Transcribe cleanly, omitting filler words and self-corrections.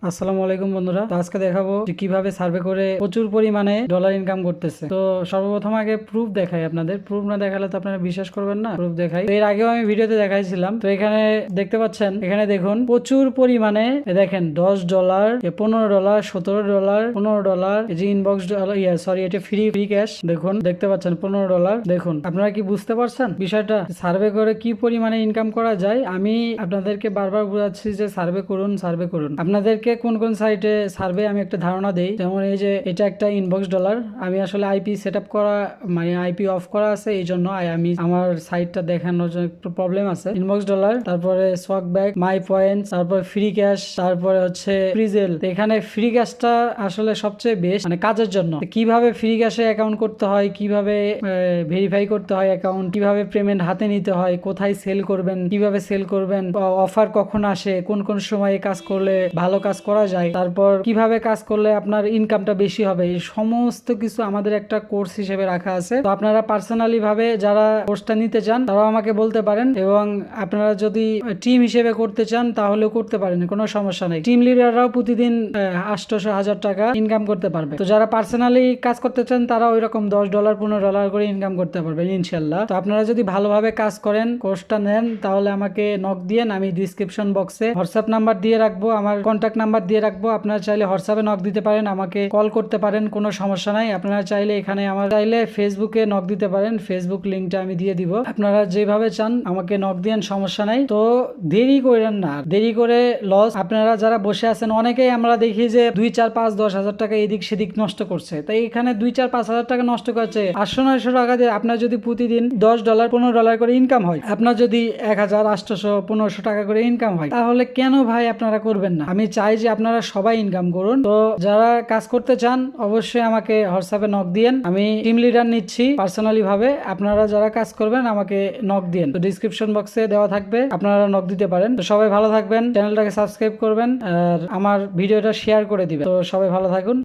আসসালামু আলাইকুম বন্ধুরা, তো আজকে দেখাবো যে কিভাবে সার্ভে করে প্রচুর পরিমাণে ডলার ইনকাম করতেছে। তো সর্বপ্রথম আগে প্রুফ দেখাই আপনাদের। প্রুফ না দেখালে তো আপনারা বিশ্বাস করবেন না। প্রুফ দেখাই। তো এর আগেও আমি ভিডিওতে দেখাইছিলাম। তো এখানে দেখতে পাচ্ছেন, এখানে দেখুন প্রচুর পরিমাণে দেখেন $10, $15, $17, $15, এই যে ইনবক্স ডলার, সরি এটা ফ্রি ক্যাশ। দেখুন দেখতে পাচ্ছেন $15। দেখুন আপনারা কি বুঝতে পারছেন বিষয়টা? সার্ভে করে কি পরিমাণে ইনকাম করা যায়। আমি আপনাদেরকে বারবার বোঝাচ্ছি যে সার্ভে করুন, সার্ভে করুন। আপনাদেরকে কোন কোন সাইটে সার্ভে আমি একটা ধারণা দেই। যেমন এই যে এটা একটা ইনবক্স ডলার। আমি আসলে আইপি সেট আপ করা, মানে আইপি অফ করা আছে, এই জন্য আমি আমার সাইটটা দেখানোর জন্য একটু প্রবলেম আছে। ইনবক্স ডলার, তারপরে সোয়াক ব্যাক, মাই পয়েন্টস, তারপর ফ্রি ক্যাশ, তারপরে হচ্ছে ফ্রিজেল। এখানে ফ্রি ক্যাশটা আসলে সবচেয়ে বেস্ট, মানে কাজের জন্য। কিভাবে ফ্রি ক্যাশে অ্যাকাউন্ট করতে হয়, কিভাবে ভেরিফাই করতে হয় অ্যাকাউন্ট, কিভাবে পেমেন্ট হাতে নিতে হয়, কোথায় সেল করবেন, কিভাবে সেল করবেন, অফার কখন আসে, কোন কোন সময়ে কাজ করলে ভালো কাজ করা যায়, তারপর কিভাবে কাজ করলে আপনার ইনকামটা বেশি হবে, এই সমস্ত কিছু আমাদের একটা কোর্স হিসেবে রাখা আছে। তো আপনারা পার্সোনালি ভাবে যারা কোর্সটা নিতে চান তারাও আমাকে বলতে পারেন, এবং আপনারা যদি টিম হিসেবে করতে চান তাহলেও করতে পারেন, কোনো সমস্যা নেই। টিম লিডাররাও প্রতিদিন 800-1000 টাকা ইনকাম করতে পারবে। তো যারা পার্সোনালি কাজ করতে চান তারা ওই রকম $10, $15 করে ইনকাম করতে পারবেন ইনশাল্লাহ। তো আপনারা যদি ভালোভাবে কাজ করেন, কোর্সটা নেন, তাহলে আমাকে নক দিয়েন। আমি ডিসক্রিপশন বক্সে হোয়াটসঅ্যাপ নাম্বার দিয়ে রাখবো, আমার কন্ট্যাক্ট নাম্বার দিয়ে রাখবো। আপনারা চাইলে হোয়াটসঅ্যাপে নক দিতে পারেন, আমাকে কল করতে পারেন, কোনো সমস্যা নাই। আপনারা চাইলে এখানে আমার চাইলে ফেসবুকে নক দিতে পারেন, ফেসবুক লিঙ্কটা আমি দিয়ে দিব। আপনারা যেভাবে চান আমাকে নক দিয়েন, সমস্যা নাই। তো দেরি করেন না, দেরি করে লস। আপনারা যারা বসে আছেন, অনেকেই আমরা দেখি যে 2, 4, 5, 10 হাজার টাকা এদিক সেদিক নষ্ট করছে। তাই এখানে 2, 4, 5 হাজার টাকা নষ্ট করছে 800-900 টাকা দিয়ে। আপনার যদি প্রতিদিন $10, $15 করে ইনকাম হয়, আপনার যদি 1000, 800, 1500 টাকা করে ইনকাম হয়, তাহলে কেন ভাই আপনারা করবেন না? আমি চাই যে আপনারা সবাই ইনকাম করুন। তো যারা কাজ করতে চান অবশ্যই আমাকে হোয়াটসঅ্যাপে নক দিয়েন, আমি টিম লিডার নিচ্ছি পার্সোনালি ভাবে। আপনারা যারা কাজ করবেন আমাকে নক দিয়েন। তো ডিসক্রিপশন বক্সে দেওয়া থাকবে, আপনারা নক দিতে পারেন। তো সবাই ভালো থাকবেন, চ্যানেলটাকে সাবস্ক্রাইব করবেন, আর আমার ভিডিওটা শেয়ার করে দিবেন। তো সবাই ভালো থাকুন।